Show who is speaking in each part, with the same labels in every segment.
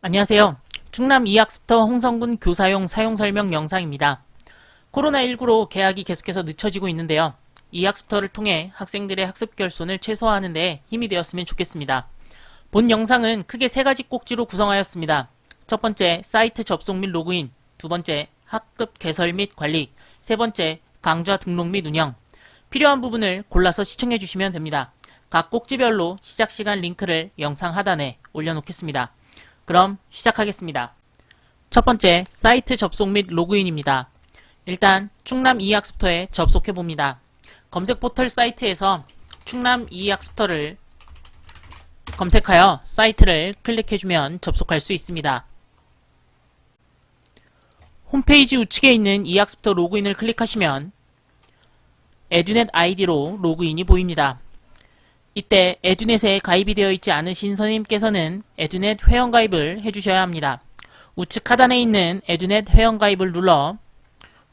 Speaker 1: 안녕하세요. 충남 이학습터 홍성군 교사용 사용설명 영상입니다. 코로나19로 개학이 계속해서 늦춰지고 있는데요. 이학습터를 통해 학생들의 학습 결손을 최소화하는 데 힘이 되었으면 좋겠습니다. 본 영상은 크게 세 가지 꼭지로 구성하였습니다. 첫 번째, 사이트 접속 및 로그인. 두 번째, 학급 개설 및 관리. 세 번째, 강좌 등록 및 운영. 필요한 부분을 골라서 시청해 주시면 됩니다. 각 꼭지별로 시작 시간 링크를 영상 하단에 올려놓겠습니다. 그럼 시작하겠습니다. 첫 번째, 사이트 접속 및 로그인입니다. 일단 충남 이학습터에 접속해 봅니다. 검색 포털 사이트에서 충남 이학습터를 검색하여 사이트를 클릭해주면 접속할 수 있습니다. 홈페이지 우측에 있는 이학습터 로그인을 클릭하시면 에듀넷 아이디로 로그인이 보입니다. 이때 에듀넷에 가입이 되어 있지 않으신 선생님께서는 에듀넷 회원가입을 해주셔야 합니다. 우측 하단에 있는 에듀넷 회원가입을 눌러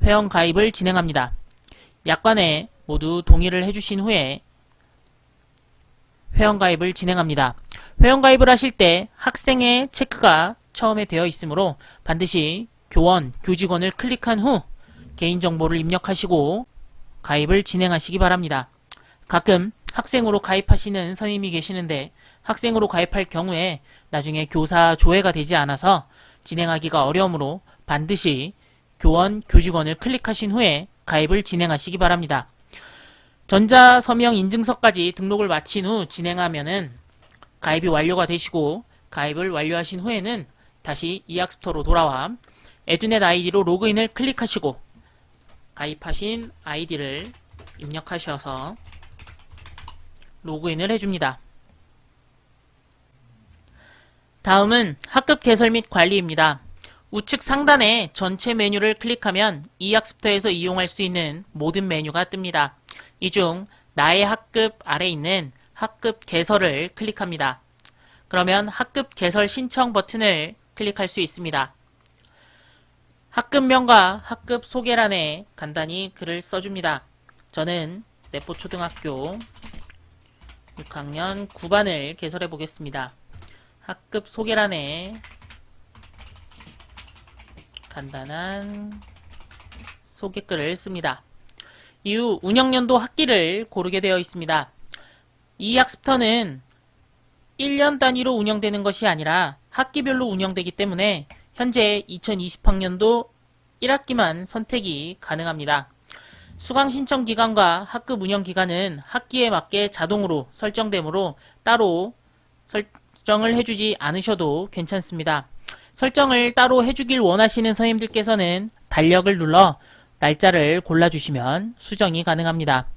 Speaker 1: 회원가입을 진행합니다. 약관에 모두 동의를 해주신 후에 회원가입을 진행합니다. 회원가입을 하실 때 학생의 체크가 처음에 되어 있으므로 반드시 교원, 교직원을 클릭한 후 개인정보를 입력하시고 가입을 진행하시기 바랍니다. 가끔 학생으로 가입하시는 선생님이 계시는데 학생으로 가입할 경우에 나중에 교사 조회가 되지 않아서 진행하기가 어려우므로 반드시 교원, 교직원을 클릭하신 후에 가입을 진행하시기 바랍니다. 전자서명 인증서까지 등록을 마친 후 진행하면은 가입이 완료가 되시고 가입을 완료하신 후에는 다시 이학습터로 돌아와 에듀넷 아이디로 로그인을 클릭하시고 가입하신 아이디를 입력하셔서 로그인을 해줍니다. 다음은 학급 개설 및 관리입니다. 우측 상단에 전체 메뉴를 클릭하면 이학습터에서 이용할 수 있는 모든 메뉴가 뜹니다. 이 중 나의 학급 아래 있는 학급 개설을 클릭합니다. 그러면 학급 개설 신청 버튼을 클릭할 수 있습니다. 학급명과 학급 소개란에 간단히 글을 써줍니다. 저는 내포초등학교 6학년 9반을 개설해 보겠습니다. 학급 소개란에 간단한 소개글을 씁니다. 이후 운영연도 학기를 고르게 되어 있습니다. 이 학습터는 1년 단위로 운영되는 것이 아니라 학기별로 운영되기 때문에 현재 2020학년도 1학기만 선택이 가능합니다. 수강 신청 기간과 학급 운영 기간은 학기에 맞게 자동으로 설정되므로 따로 설정을 해주지 않으셔도 괜찮습니다. 설정을 따로 해주길 원하시는 선생님들께서는 달력을 눌러 날짜를 골라주시면 수정이 가능합니다.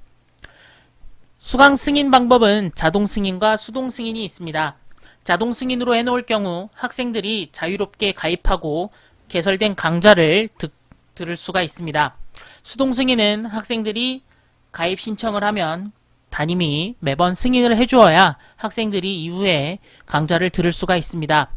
Speaker 1: 수강 승인 방법은 자동 승인과 수동 승인이 있습니다. 자동 승인으로 해놓을 경우 학생들이 자유롭게 가입하고 개설된 강좌를 들을 수가 있습니다. 수동 승인은 학생들이 가입 신청을 하면 담임이 매번 승인을 해주어야 학생들이 이후에 강좌를 들을 수가 있습니다.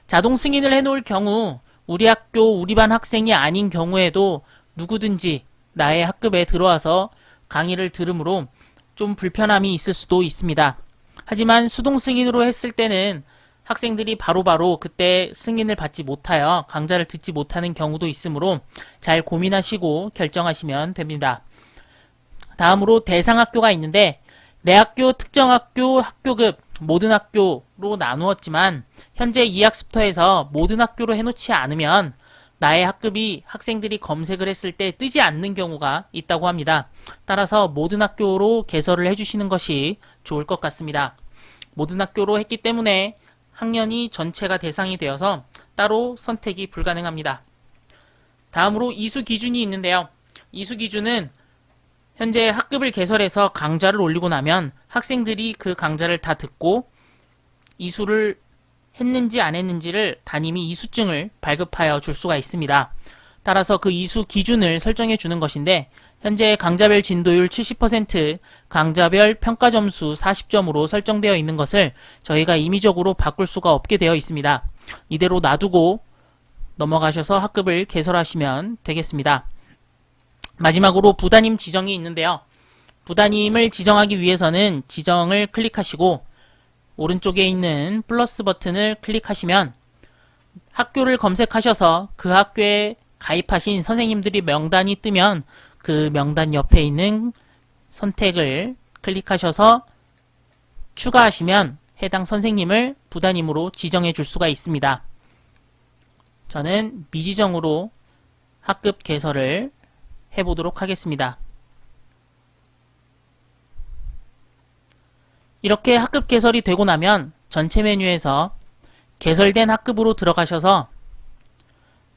Speaker 1: 자동 승인을 해놓을 경우 우리 학교, 우리 반 학생이 아닌 경우에도 누구든지 나의 학급에 들어와서 강의를 들으므로 좀 불편함이 있을 수도 있습니다. 하지만 수동 승인으로 했을 때는 학생들이 바로바로 그때 승인을 받지 못하여 강좌를 듣지 못하는 경우도 있으므로 잘 고민하시고 결정하시면 됩니다. 다음으로 대상학교가 있는데 내 학교, 특정학교, 학교급, 모든 학교로 나누었지만 현재 이학습터에서 모든 학교로 해놓지 않으면 나의 학급이 학생들이 검색을 했을 때 뜨지 않는 경우가 있다고 합니다. 따라서 모든 학교로 개설을 해주시는 것이 좋을 것 같습니다. 모든 학교로 했기 때문에 학년이 전체가 대상이 되어서 따로 선택이 불가능합니다. 다음으로 이수 기준이 있는데요. 이수 기준은 현재 학급을 개설해서 강좌를 올리고 나면 학생들이 그 강좌를 다 듣고 이수를 했는지 안 했는지를 담임이 이수증을 발급하여 줄 수가 있습니다. 따라서 그 이수 기준을 설정해 주는 것인데 현재 강좌별 진도율 70%, 강좌별 평가 점수 40점으로 설정되어 있는 것을 저희가 임의적으로 바꿀 수가 없게 되어 있습니다. 이대로 놔두고 넘어가셔서 학급을 개설하시면 되겠습니다. 마지막으로 부담임 지정이 있는데요. 부담임을 지정하기 위해서는 지정을 클릭하시고 오른쪽에 있는 플러스 버튼을 클릭하시면 학교를 검색하셔서 그 학교에 가입하신 선생님들이 명단이 뜨면 그 명단 옆에 있는 선택을 클릭하셔서 추가하시면 해당 선생님을 부담임으로 지정해 줄 수가 있습니다. 저는 미지정으로 학급 개설을 해보도록 하겠습니다. 이렇게 학급 개설이 되고 나면 전체 메뉴에서 개설된 학급으로 들어가셔서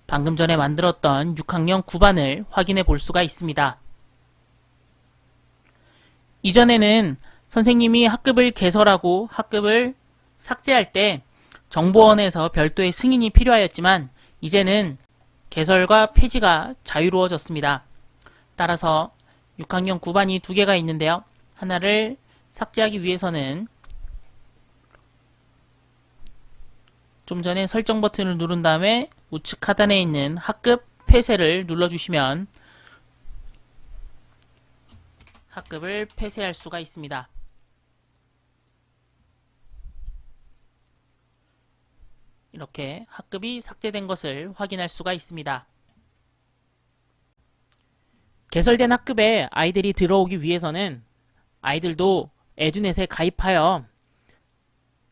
Speaker 1: 방금 전에 만들었던 6학년 9반을 확인해 볼 수가 있습니다. 이전에는 선생님이 학급을 개설하고 학급을 삭제할 때 정보원에서 별도의 승인이 필요하였지만 이제는 개설과 폐지가 자유로워졌습니다. 따라서 6학년 9반이 두 개가 있는데요. 하나를 삭제하기 위해서는 좀 전에 설정 버튼을 누른 다음에 우측 하단에 있는 학급 폐쇄를 눌러주시면 학급을 폐쇄할 수가 있습니다. 이렇게 학급이 삭제된 것을 확인할 수가 있습니다. 개설된 학급에 아이들이 들어오기 위해서는 아이들도 에듀넷에 가입하여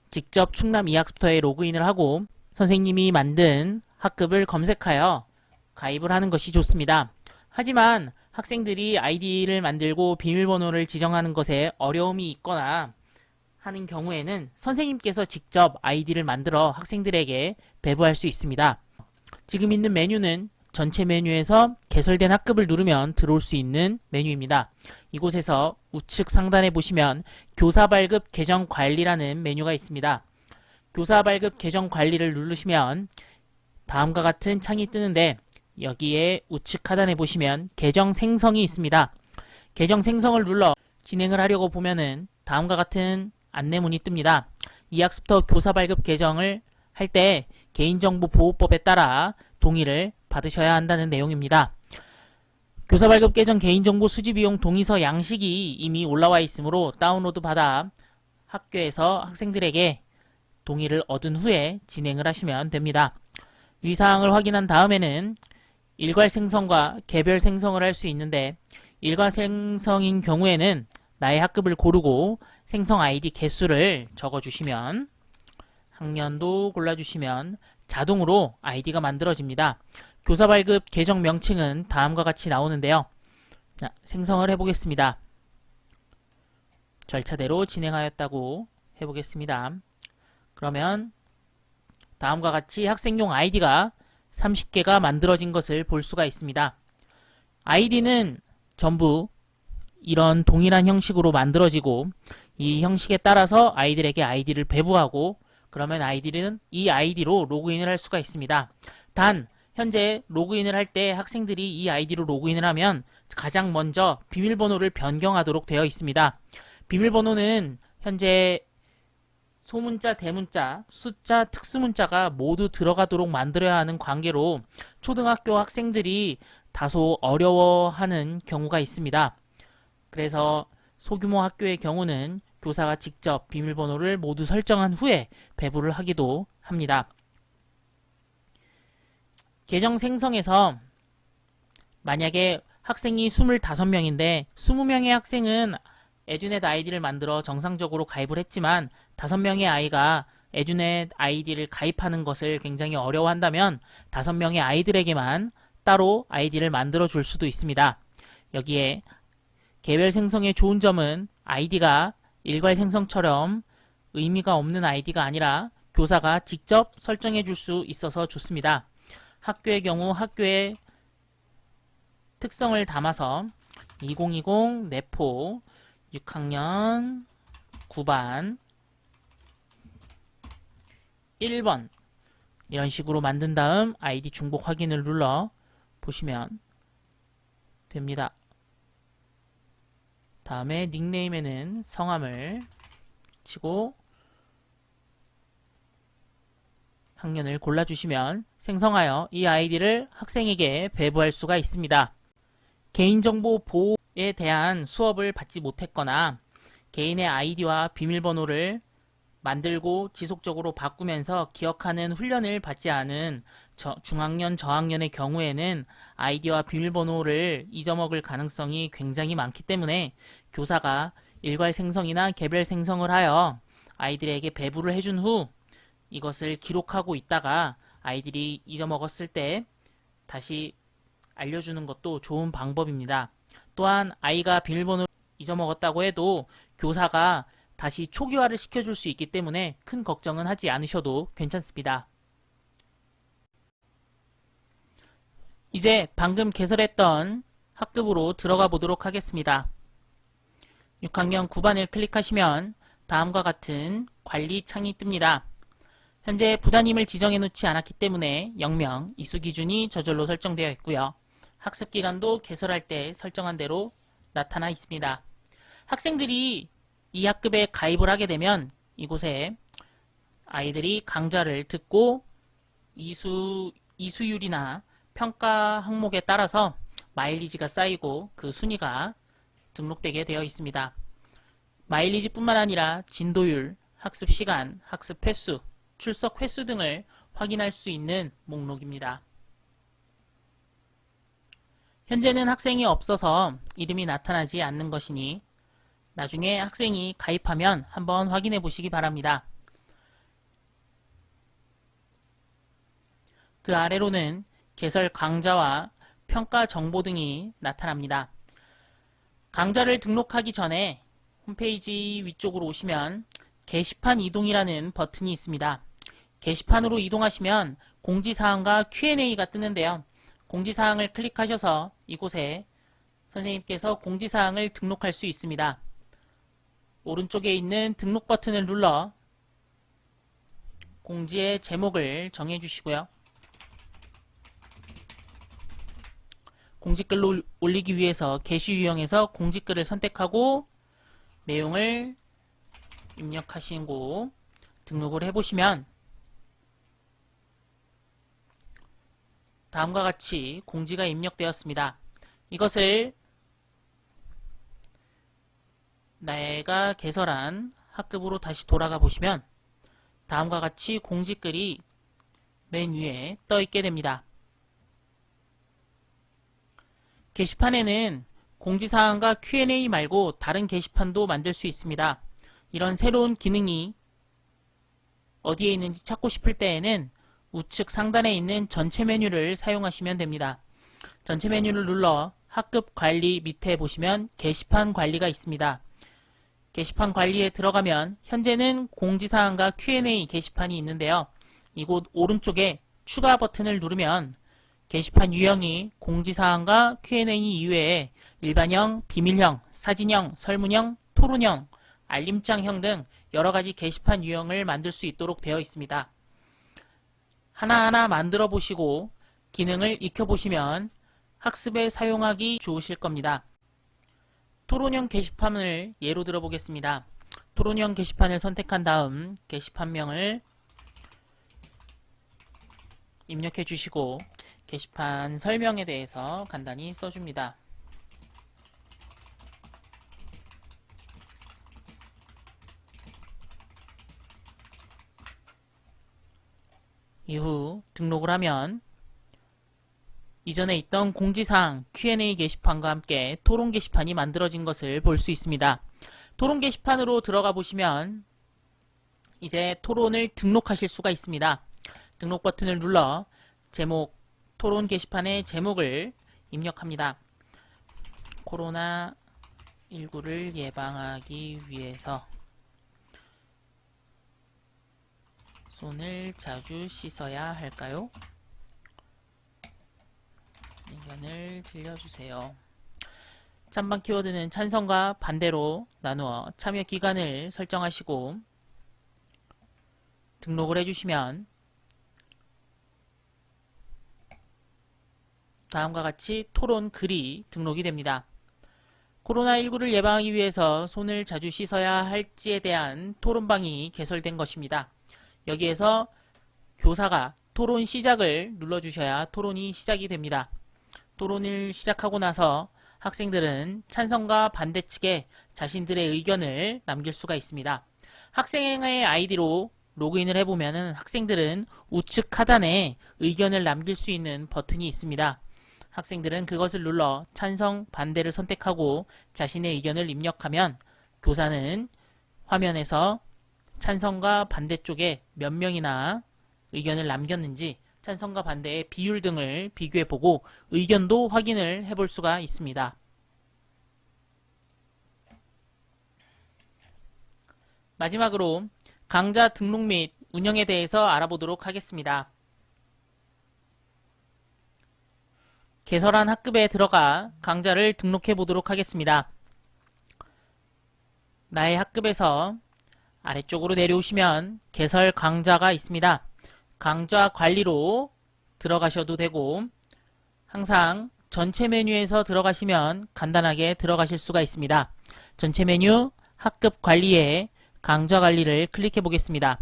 Speaker 1: 직접 충남 이학스토어에 로그인을 하고 선생님이 만든 학급을 검색하여 가입을 하는 것이 좋습니다. 하지만 학생들이 아이디를 만들고 비밀번호를 지정하는 것에 어려움이 있거나 하는 경우에는 선생님께서 직접 아이디를 만들어 학생들에게 배부할 수 있습니다. 지금 있는 메뉴는 전체 메뉴에서 개설된 학급을 누르면 들어올 수 있는 메뉴입니다. 이곳에서 우측 상단에 보시면 교사 발급 계정 관리라는 메뉴가 있습니다. 교사 발급 계정 관리를 누르시면 다음과 같은 창이 뜨는데 여기에 우측 하단에 보시면 계정 생성이 있습니다. 계정 생성을 눌러 진행을 하려고 보면은 다음과 같은 안내문이 뜹니다. 이학스토어 교사 발급 계정을 할 때 개인정보보호법에 따라 동의를 받으셔야 한다는 내용입니다. 교사 발급 계정 개인정보 수집이용 동의서 양식이 이미 올라와 있으므로 다운로드 받아 학교에서 학생들에게 동의를 얻은 후에 진행을 하시면 됩니다. 위 사항을 확인한 다음에는 일괄 생성과 개별 생성을 할 수 있는데 일괄 생성인 경우에는 나의 학급을 고르고 생성 아이디 개수를 적어주시면 학년도 골라주시면 자동으로 아이디가 만들어집니다. 교사 발급 계정 명칭은 다음과 같이 나오는데요. 자, 생성을 해보겠습니다. 절차대로 진행하였다고 해보겠습니다. 그러면 다음과 같이 학생용 아이디가 30개가 만들어진 것을 볼 수가 있습니다. 아이디는 전부 이런 동일한 형식으로 만들어지고 이 형식에 따라서 아이들에게 아이디를 배부하고 그러면 아이들은 이 아이디로 로그인을 할 수가 있습니다. 단 현재 로그인을 할 때 학생들이 이 아이디로 로그인을 하면 가장 먼저 비밀번호를 변경하도록 되어 있습니다. 비밀번호는 현재 소문자, 대문자, 숫자, 특수문자가 모두 들어가도록 만들어야 하는 관계로 초등학교 학생들이 다소 어려워하는 경우가 있습니다. 그래서 소규모 학교의 경우는 교사가 직접 비밀번호를 모두 설정한 후에 배부를 하기도 합니다. 계정 생성에서 만약에 학생이 25명인데 20명의 학생은 에듀넷 아이디를 만들어 정상적으로 가입을 했지만 5명의 아이가 에듀넷 아이디를 가입하는 것을 굉장히 어려워한다면 5명의 아이들에게만 따로 아이디를 만들어 줄 수도 있습니다. 여기에 개별 생성의 좋은 점은 아이디가 일괄 생성처럼 의미가 없는 아이디가 아니라 교사가 직접 설정해 줄 수 있어서 좋습니다. 학교의 경우 학교의 특성을 담아서 2020 내포 6학년 9반 1번 이런 식으로 만든 다음 아이디 중복 확인을 눌러 보시면 됩니다. 다음에 닉네임에는 성함을 치고 학년을 골라주시면 생성하여 이 아이디를 학생에게 배부할 수가 있습니다. 개인정보 보호에 대한 수업을 받지 못했거나 개인의 아이디와 비밀번호를 만들고 지속적으로 바꾸면서 기억하는 훈련을 받지 않은 중학년, 저학년의 경우에는 아이디와 비밀번호를 잊어먹을 가능성이 굉장히 많기 때문에 교사가 일괄 생성이나 개별 생성을 하여 아이들에게 배부를 해준 후 이것을 기록하고 있다가 아이들이 잊어먹었을 때 다시 알려주는 것도 좋은 방법입니다. 또한 아이가 비밀번호를 잊어먹었다고 해도 교사가 다시 초기화를 시켜줄 수 있기 때문에 큰 걱정은 하지 않으셔도 괜찮습니다. 이제 방금 개설했던 학급으로 들어가 보도록 하겠습니다. 6학년 9반을 클릭하시면 다음과 같은 관리 창이 뜹니다. 현재 부담임을 지정해 놓지 않았기 때문에 영명, 이수 기준이 저절로 설정되어 있고요. 학습 기간도 개설할 때 설정한 대로 나타나 있습니다. 학생들이 이 학급에 가입을 하게 되면 이곳에 아이들이 강좌를 듣고 이수율이나 평가 항목에 따라서 마일리지가 쌓이고 그 순위가 등록되게 되어 있습니다. 마일리지뿐만 아니라 진도율, 학습 시간, 학습 횟수, 출석 횟수 등을 확인할 수 있는 목록입니다. 현재는 학생이 없어서 이름이 나타나지 않는 것이니 나중에 학생이 가입하면 한번 확인해 보시기 바랍니다. 그 아래로는 개설 강좌와 평가 정보 등이 나타납니다. 강좌를 등록하기 전에 홈페이지 위쪽으로 오시면 게시판 이동이라는 버튼이 있습니다. 게시판으로 이동하시면 공지사항과 Q&A가 뜨는데요. 공지사항을 클릭하셔서 이곳에 선생님께서 공지사항을 등록할 수 있습니다. 오른쪽에 있는 등록 버튼을 눌러 공지의 제목을 정해주시고요. 공지글로 올리기 위해서 게시 유형에서 공지글을 선택하고 내용을 입력하시고 등록을 해보시면 다음과 같이 공지가 입력되었습니다. 이것을 내가 개설한 학급으로 다시 돌아가 보시면 다음과 같이 공지글이 맨 위에 떠 있게 됩니다. 게시판에는 공지사항과 Q&A 말고 다른 게시판도 만들 수 있습니다. 이런 새로운 기능이 어디에 있는지 찾고 싶을 때에는 우측 상단에 있는 전체 메뉴를 사용하시면 됩니다. 전체 메뉴를 눌러 학급 관리 밑에 보시면 게시판 관리가 있습니다. 게시판 관리에 들어가면 현재는 공지사항과 Q&A 게시판이 있는데요. 이곳 오른쪽에 추가 버튼을 누르면 게시판 유형이 공지사항과 Q&A 이외에 일반형, 비밀형, 사진형, 설문형, 토론형, 알림장형 등 여러가지 게시판 유형을 만들 수 있도록 되어 있습니다. 하나하나 만들어 보시고 기능을 익혀보시면 학습에 사용하기 좋으실 겁니다. 토론형 게시판을 예로 들어보겠습니다. 토론형 게시판을 선택한 다음 게시판명을 입력해 주시고 게시판 설명에 대해서 간단히 써줍니다. 이후 등록을 하면 이전에 있던 공지사항 Q&A 게시판과 함께 토론 게시판이 만들어진 것을 볼 수 있습니다. 토론 게시판으로 들어가 보시면 이제 토론을 등록하실 수가 있습니다. 등록 버튼을 눌러 제목, 토론 게시판의 제목을 입력합니다. 코로나19를 예방하기 위해서 손을 자주 씻어야 할까요? 의견을 들려주세요. 찬반 키워드는 찬성과 반대로 나누어 참여 기간을 설정하시고 등록을 해주시면 다음과 같이 토론 글이 등록이 됩니다. 코로나19를 예방하기 위해서 손을 자주 씻어야 할지에 대한 토론방이 개설된 것입니다. 여기에서 교사가 토론 시작을 눌러주셔야 토론이 시작이 됩니다. 토론을 시작하고 나서 학생들은 찬성과 반대 측에 자신들의 의견을 남길 수가 있습니다. 학생의 아이디로 로그인을 해보면은 학생들은 우측 하단에 의견을 남길 수 있는 버튼이 있습니다. 학생들은 그것을 눌러 찬성, 반대를 선택하고 자신의 의견을 입력하면 교사는 화면에서 찬성과 반대 쪽에 몇 명이나 의견을 남겼는지 찬성과 반대의 비율 등을 비교해보고 의견도 확인을 해볼 수가 있습니다. 마지막으로 강좌 등록 및 운영에 대해서 알아보도록 하겠습니다. 개설한 학급에 들어가 강좌를 등록해 보도록 하겠습니다. 나의 학급에서 아래쪽으로 내려오시면 개설 강좌가 있습니다. 강좌 관리로 들어가셔도 되고 항상 전체 메뉴에서 들어가시면 간단하게 들어가실 수가 있습니다. 전체 메뉴 학급 관리에 강좌 관리를 클릭해 보겠습니다.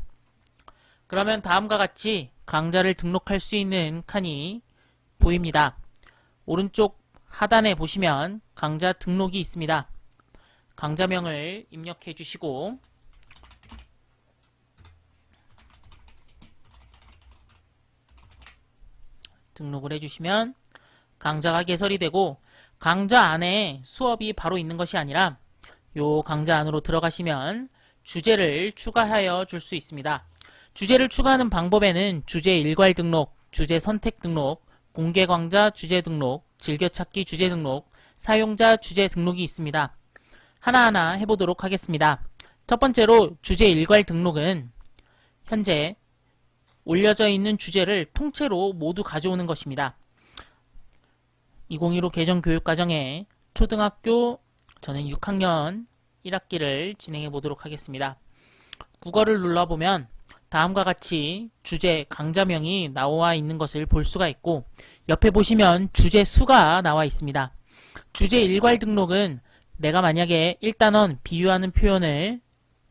Speaker 1: 그러면 다음과 같이 강좌를 등록할 수 있는 칸이 보입니다. 오른쪽 하단에 보시면 강좌 등록이 있습니다. 강좌명을 입력해 주시고 등록을 해주시면 강좌가 개설이 되고 강좌 안에 수업이 바로 있는 것이 아니라 요 강좌 안으로 들어가시면 주제를 추가하여 줄 수 있습니다. 주제를 추가하는 방법에는 주제 일괄 등록, 주제 선택 등록, 공개 강좌 주제 등록, 즐겨찾기 주제 등록, 사용자 주제 등록이 있습니다. 하나하나 해보도록 하겠습니다. 첫 번째로 주제 일괄 등록은 현재 올려져 있는 주제를 통째로 모두 가져오는 것입니다. 2015 개정교육과정에 초등학교 저는 6학년 1학기를 진행해 보도록 하겠습니다. 국어를 눌러보면 다음과 같이 주제 강좌명이 나와 있는 것을 볼 수가 있고 옆에 보시면 주제 수가 나와 있습니다. 주제 일괄 등록은 내가 만약에 1단원 비유하는 표현을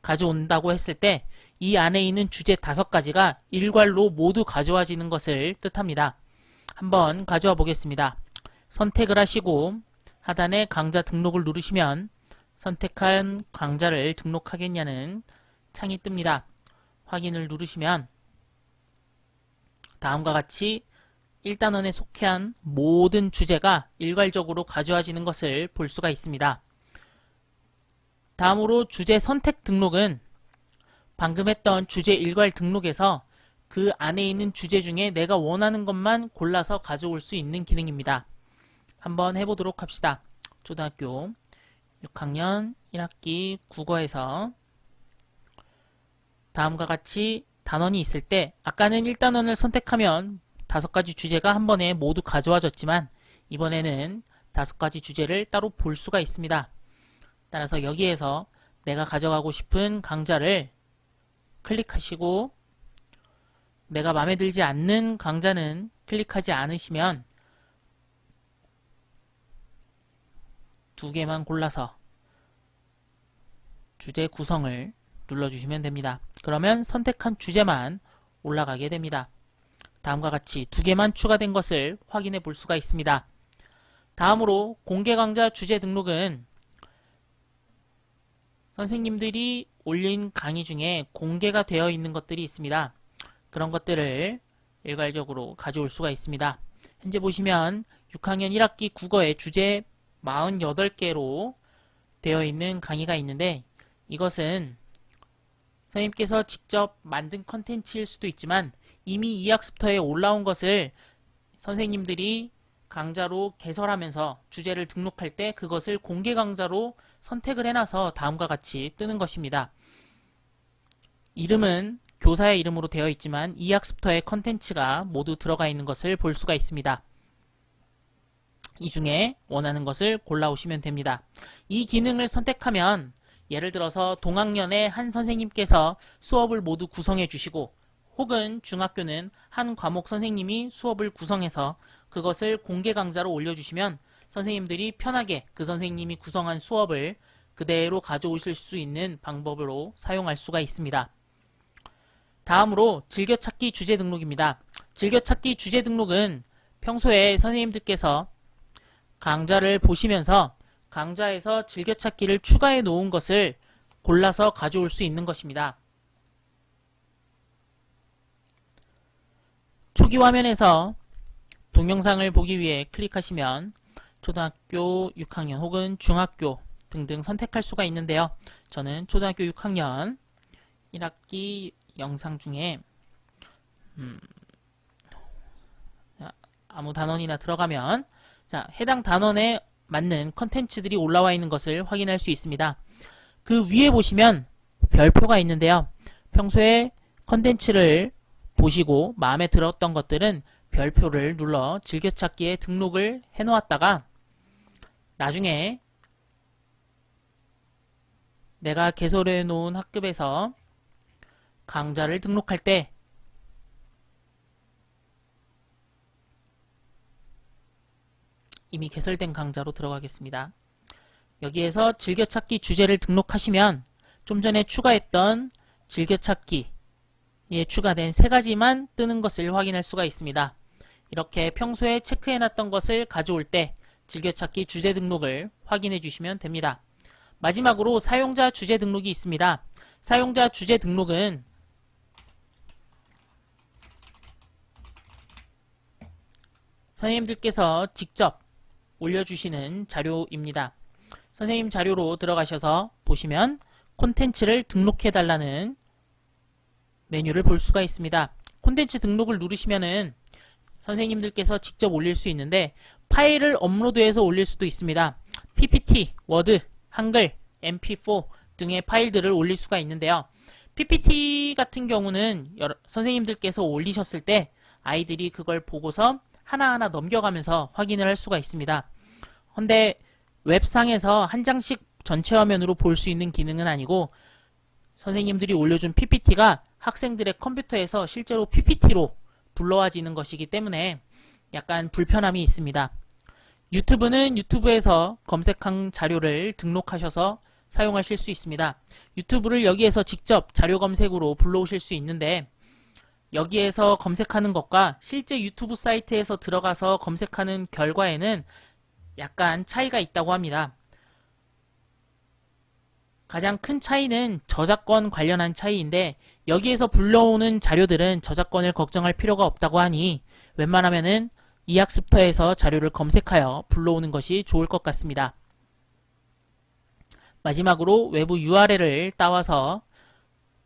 Speaker 1: 가져온다고 했을 때 이 안에 있는 주제 5가지가 일괄로 모두 가져와지는 것을 뜻합니다. 한번 가져와 보겠습니다. 선택을 하시고 하단에 강좌 등록을 누르시면 선택한 강좌를 등록하겠냐는 창이 뜹니다. 확인을 누르시면 다음과 같이 1단원에 속해 한 모든 주제가 일괄적으로 가져와지는 것을 볼 수가 있습니다. 다음으로 주제 선택 등록은 방금 했던 주제 일괄 등록에서 그 안에 있는 주제 중에 내가 원하는 것만 골라서 가져올 수 있는 기능입니다. 한번 해보도록 합시다. 초등학교 6학년 1학기 국어에서 다음과 같이 단원이 있을 때 아까는 1단원을 선택하면 5가지 주제가 한 번에 모두 가져와졌지만 이번에는 5가지 주제를 따로 볼 수가 있습니다. 따라서 여기에서 내가 가져가고 싶은 강좌를 클릭하시고 내가 마음에 들지 않는 강좌는 클릭하지 않으시면 2개만 골라서 주제 구성을 눌러주시면 됩니다. 그러면 선택한 주제만 올라가게 됩니다. 다음과 같이 2개만 추가된 것을 확인해 볼 수가 있습니다. 다음으로 공개 강좌 주제 등록은 선생님들이 올린 강의 중에 공개가 되어 있는 것들이 있습니다. 그런 것들을 일괄적으로 가져올 수가 있습니다. 현재 보시면 6학년 1학기 국어의 주제 48개로 되어 있는 강의가 있는데 이것은 선생님께서 직접 만든 컨텐츠일 수도 있지만 이미 이 학습터에 올라온 것을 선생님들이 강좌로 개설하면서 주제를 등록할 때 그것을 공개 강좌로 선택을 해놔서 다음과 같이 뜨는 것입니다. 이름은 교사의 이름으로 되어 있지만 이 학습터에 컨텐츠가 모두 들어가 있는 것을 볼 수가 있습니다. 이 중에 원하는 것을 골라오시면 됩니다. 이 기능을 선택하면 예를 들어서 동학년의 한 선생님께서 수업을 모두 구성해 주시고 혹은 중학교는 한 과목 선생님이 수업을 구성해서 그것을 공개 강좌로 올려주시면 선생님들이 편하게 그 선생님이 구성한 수업을 그대로 가져오실 수 있는 방법으로 사용할 수가 있습니다. 다음으로 즐겨찾기 주제 등록입니다. 즐겨찾기 주제 등록은 평소에 선생님들께서 강좌를 보시면서 강좌에서 즐겨찾기를 추가해 놓은 것을 골라서 가져올 수 있는 것입니다. 초기 화면에서 동영상을 보기 위해 클릭하시면 초등학교 6학년 혹은 중학교 등등 선택할 수가 있는데요. 저는 초등학교 6학년 1학기 영상 중에 아무 단원이나 들어가면 해당 단원에 맞는 컨텐츠들이 올라와 있는 것을 확인할 수 있습니다. 그 위에 보시면 별표가 있는데요. 평소에 컨텐츠를 보시고 마음에 들었던 것들은 별표를 눌러 즐겨찾기에 등록을 해놓았다가 나중에 내가 개설해 놓은 학급에서 강좌를 등록할 때 이미 개설된 강좌로 들어가겠습니다. 여기에서 즐겨찾기 주제를 등록하시면 좀 전에 추가했던 즐겨찾기에 추가된 3가지만 뜨는 것을 확인할 수가 있습니다. 이렇게 평소에 체크해놨던 것을 가져올 때 즐겨찾기 주제 등록을 확인해 주시면 됩니다. 마지막으로 사용자 주제 등록이 있습니다. 사용자 주제 등록은 선생님들께서 직접 올려주시는 자료입니다. 선생님 자료로 들어가셔서 보시면 콘텐츠를 등록해달라는 메뉴를 볼 수가 있습니다. 콘텐츠 등록을 누르시면은 선생님들께서 직접 올릴 수 있는데 파일을 업로드해서 올릴 수도 있습니다. PPT, 워드, 한글, MP4 등의 파일들을 올릴 수가 있는데요. PPT 같은 경우는 선생님들께서 올리셨을 때 아이들이 그걸 보고서 하나하나 넘겨가면서 확인을 할 수가 있습니다. 근데 웹상에서 한 장씩 전체 화면으로 볼 수 있는 기능은 아니고 선생님들이 올려준 PPT가 학생들의 컴퓨터에서 실제로 PPT로 불러와지는 것이기 때문에 약간 불편함이 있습니다. 유튜브는 유튜브에서 검색한 자료를 등록하셔서 사용하실 수 있습니다. 유튜브를 여기에서 직접 자료 검색으로 불러오실 수 있는데 여기에서 검색하는 것과 실제 유튜브 사이트에서 들어가서 검색하는 결과에는 약간 차이가 있다고 합니다. 가장 큰 차이는 저작권 관련한 차이인데 여기에서 불러오는 자료들은 저작권을 걱정할 필요가 없다고 하니 웬만하면은 이학습터에서 자료를 검색하여 불러오는 것이 좋을 것 같습니다. 마지막으로 외부 URL을 따와서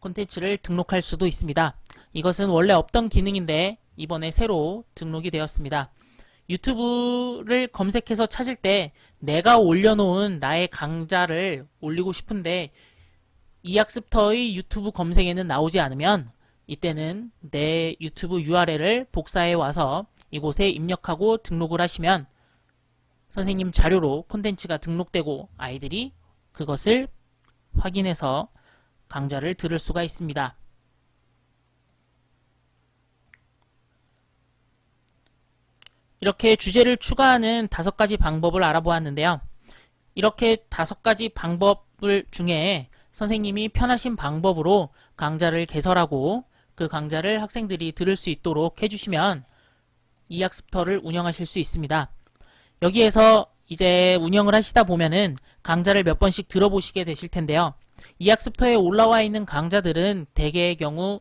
Speaker 1: 콘텐츠를 등록할 수도 있습니다. 이것은 원래 없던 기능인데 이번에 새로 등록이 되었습니다. 유튜브를 검색해서 찾을 때 내가 올려놓은 나의 강좌를 올리고 싶은데 이학습터의 유튜브 검색에는 나오지 않으면 이때는 내 유튜브 URL을 복사해 와서 이곳에 입력하고 등록을 하시면 선생님 자료로 콘텐츠가 등록되고 아이들이 그것을 확인해서 강좌를 들을 수가 있습니다. 이렇게 주제를 추가하는 5가지 방법을 알아보았는데요. 이렇게 5가지 방법을 중에 선생님이 편하신 방법으로 강좌를 개설하고 그 강좌를 학생들이 들을 수 있도록 해주시면 이학습터를 운영하실 수 있습니다. 여기에서 이제 운영을 하시다 보면은 강좌를 몇 번씩 들어보시게 되실 텐데요. 이학습터에 올라와 있는 강좌들은 대개의 경우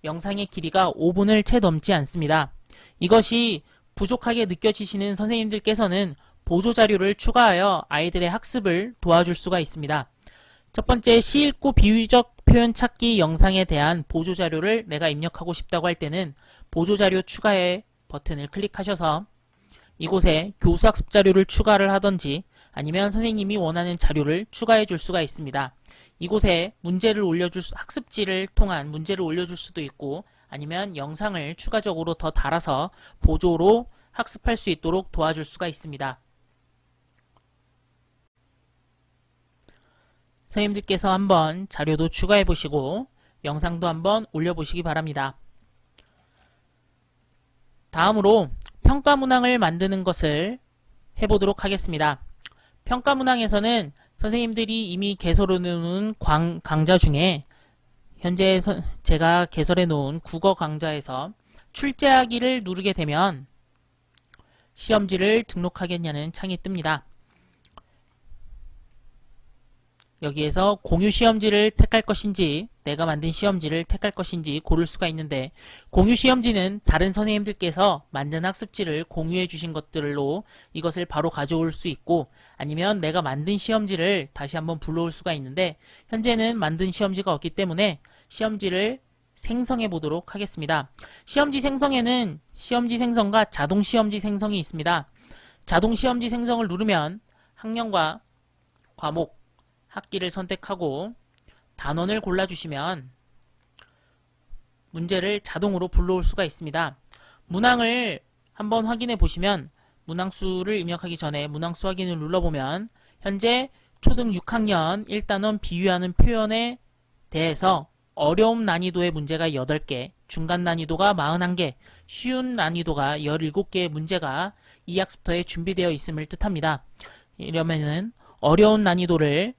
Speaker 1: 영상의 길이가 5분을 채 넘지 않습니다. 이것이 부족하게 느껴지시는 선생님들께서는 보조자료를 추가하여 아이들의 학습을 도와줄 수가 있습니다. 첫 번째, 시읽고 비유적 표현 찾기 영상에 대한 보조자료를 내가 입력하고 싶다고 할 때는 보조자료 추가의 버튼을 클릭하셔서 이곳에 교수학습 자료를 추가를 하던지 아니면 선생님이 원하는 자료를 추가해 줄 수가 있습니다. 이곳에 문제를 올려줄 학습지를 통한 문제를 올려줄 수도 있고 아니면 영상을 추가적으로 더 달아서 보조로 학습할 수 있도록 도와줄 수가 있습니다. 선생님들께서 한번 자료도 추가해 보시고 영상도 한번 올려보시기 바랍니다. 다음으로 평가 문항을 만드는 것을 해보도록 하겠습니다. 평가 문항에서는 선생님들이 이미 개설해 놓은 강좌 중에 현재 제가 개설해 놓은 국어 강좌에서 출제하기를 누르게 되면 시험지를 등록하겠냐는 창이 뜹니다. 여기에서 공유 시험지를 택할 것인지 내가 만든 시험지를 택할 것인지 고를 수가 있는데, 공유 시험지는 다른 선생님들께서 만든 학습지를 공유해 주신 것들로 이것을 바로 가져올 수 있고, 아니면 내가 만든 시험지를 다시 한번 불러올 수가 있는데, 현재는 만든 시험지가 없기 때문에 시험지를 생성해 보도록 하겠습니다. 시험지 생성에는 시험지 생성과 자동 시험지 생성이 있습니다. 자동 시험지 생성을 누르면 학년과 과목, 학기를 선택하고 단원을 골라주시면 문제를 자동으로 불러올 수가 있습니다. 문항을 한번 확인해 보시면 문항수를 입력하기 전에 문항수 확인을 눌러보면 현재 초등 6학년 1단원 비유하는 표현에 대해서 어려움 난이도의 문제가 8개, 중간 난이도가 41개, 쉬운 난이도가 17개의 문제가 이 학습터에 준비되어 있음을 뜻합니다. 이러면은 어려운 난이도를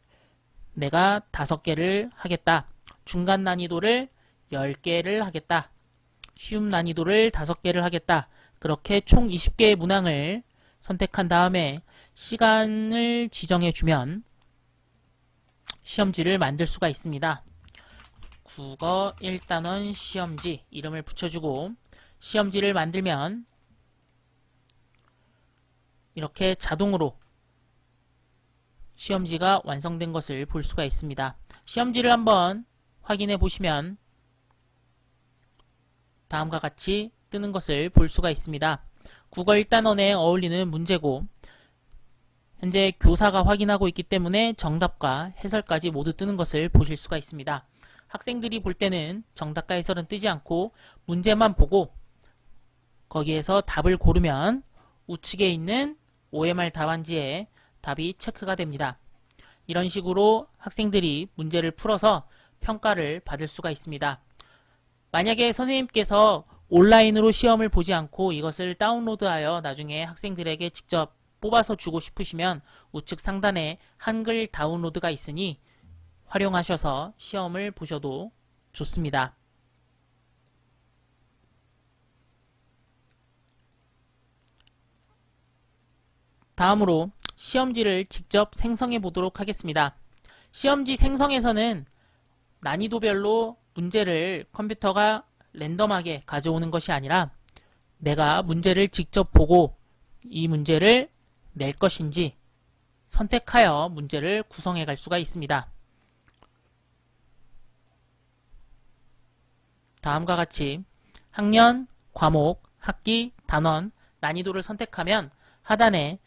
Speaker 1: 내가 5개를 하겠다. 중간 난이도를 10개를 하겠다. 쉬운 난이도를 5개를 하겠다. 그렇게 총 20개의 문항을 선택한 다음에 시간을 지정해 주면 시험지를 만들 수가 있습니다. 국어 1단원 시험지 이름을 붙여주고 시험지를 만들면 이렇게 자동으로 시험지가 완성된 것을 볼 수가 있습니다. 시험지를 한번 확인해 보시면 다음과 같이 뜨는 것을 볼 수가 있습니다. 국어 1단원에 어울리는 문제고 현재 교사가 확인하고 있기 때문에 정답과 해설까지 모두 뜨는 것을 보실 수가 있습니다. 학생들이 볼 때는 정답과 해설은 뜨지 않고 문제만 보고 거기에서 답을 고르면 우측에 있는 OMR 답안지에 답이 체크가 됩니다. 이런 식으로 학생들이 문제를 풀어서 평가를 받을 수가 있습니다. 만약에 선생님께서 온라인으로 시험을 보지 않고 이것을 다운로드하여 나중에 학생들에게 직접 뽑아서 주고 싶으시면 우측 상단에 한글 다운로드가 있으니 활용하셔서 시험을 보셔도 좋습니다. 다음으로 시험지를 직접 생성해 보도록 하겠습니다. 시험지 생성에서는 난이도별로 문제를 컴퓨터가 랜덤하게 가져오는 것이 아니라 내가 문제를 직접 보고 이 문제를 낼 것인지 선택하여 문제를 구성해 갈 수가 있습니다. 다음과 같이 학년, 과목, 학기, 단원, 난이도를 선택하면 하단에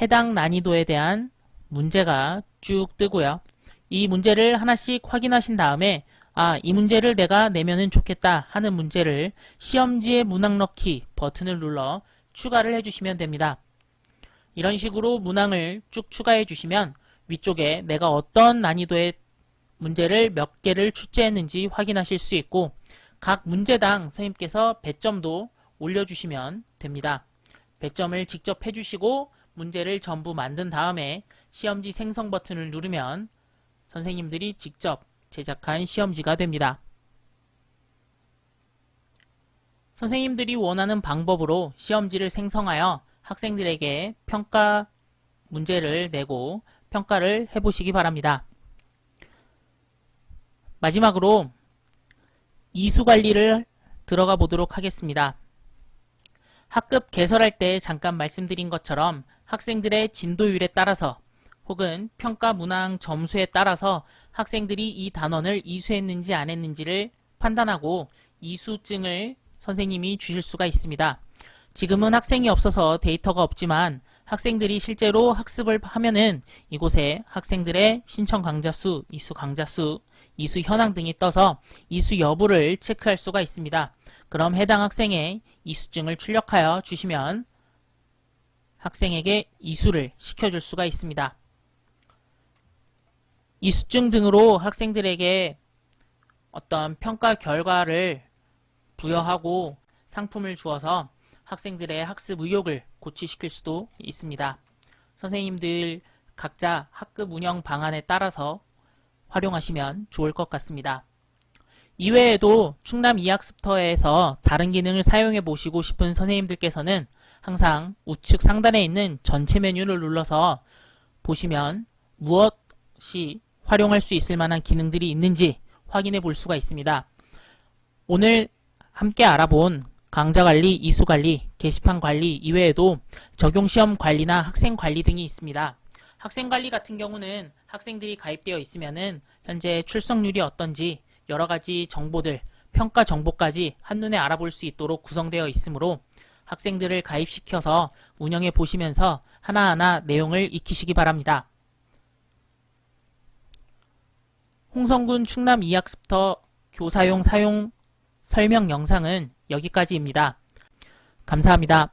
Speaker 1: 해당 난이도에 대한 문제가 쭉 뜨고요. 이 문제를 하나씩 확인하신 다음에 이 문제를 내가 내면은 좋겠다 하는 문제를 시험지에 문항 넣기 버튼을 눌러 추가를 해주시면 됩니다. 이런 식으로 문항을 쭉 추가해 주시면 위쪽에 내가 어떤 난이도의 문제를 몇 개를 출제했는지 확인하실 수 있고 각 문제당 선생님께서 배점도 올려주시면 됩니다. 배점을 직접 해주시고 문제를 전부 만든 다음에 시험지 생성 버튼을 누르면 선생님들이 직접 제작한 시험지가 됩니다. 선생님들이 원하는 방법으로 시험지를 생성하여 학생들에게 평가 문제를 내고 평가를 해보시기 바랍니다. 마지막으로 이수관리를 들어가 보도록 하겠습니다. 학급 개설할 때 잠깐 말씀드린 것처럼 학생들의 진도율에 따라서 혹은 평가 문항 점수에 따라서 학생들이 이 단원을 이수했는지 안 했는지를 판단하고 이수증을 선생님이 주실 수가 있습니다. 지금은 학생이 없어서 데이터가 없지만 학생들이 실제로 학습을 하면은 이곳에 학생들의 신청 강좌 수, 이수 강좌 수, 이수 현황 등이 떠서 이수 여부를 체크할 수가 있습니다. 그럼 해당 학생의 이수증을 출력하여 주시면 학생에게 이수를 시켜줄 수가 있습니다. 이수증 등으로 학생들에게 어떤 평가 결과를 부여하고 상품을 주어서 학생들의 학습 의욕을 고취시킬 수도 있습니다. 선생님들 각자 학급 운영 방안에 따라서 활용하시면 좋을 것 같습니다. 이외에도 충남 이학습터에서 다른 기능을 사용해 보시고 싶은 선생님들께서는 항상 우측 상단에 있는 전체 메뉴를 눌러서 보시면 무엇이 활용할 수 있을 만한 기능들이 있는지 확인해 볼 수가 있습니다. 오늘 함께 알아본 강좌 관리, 이수 관리, 게시판 관리 이외에도 적용시험 관리나 학생 관리 등이 있습니다. 학생 관리 같은 경우는 학생들이 가입되어 있으면은 현재 출석률이 어떤지 여러 가지 정보들, 평가 정보까지 한눈에 알아볼 수 있도록 구성되어 있으므로 학생들을 가입시켜서 운영해 보시면서 하나하나 내용을 익히시기 바랍니다. 홍성군 충남 이학습터 교사용 사용 설명 영상은 여기까지입니다. 감사합니다.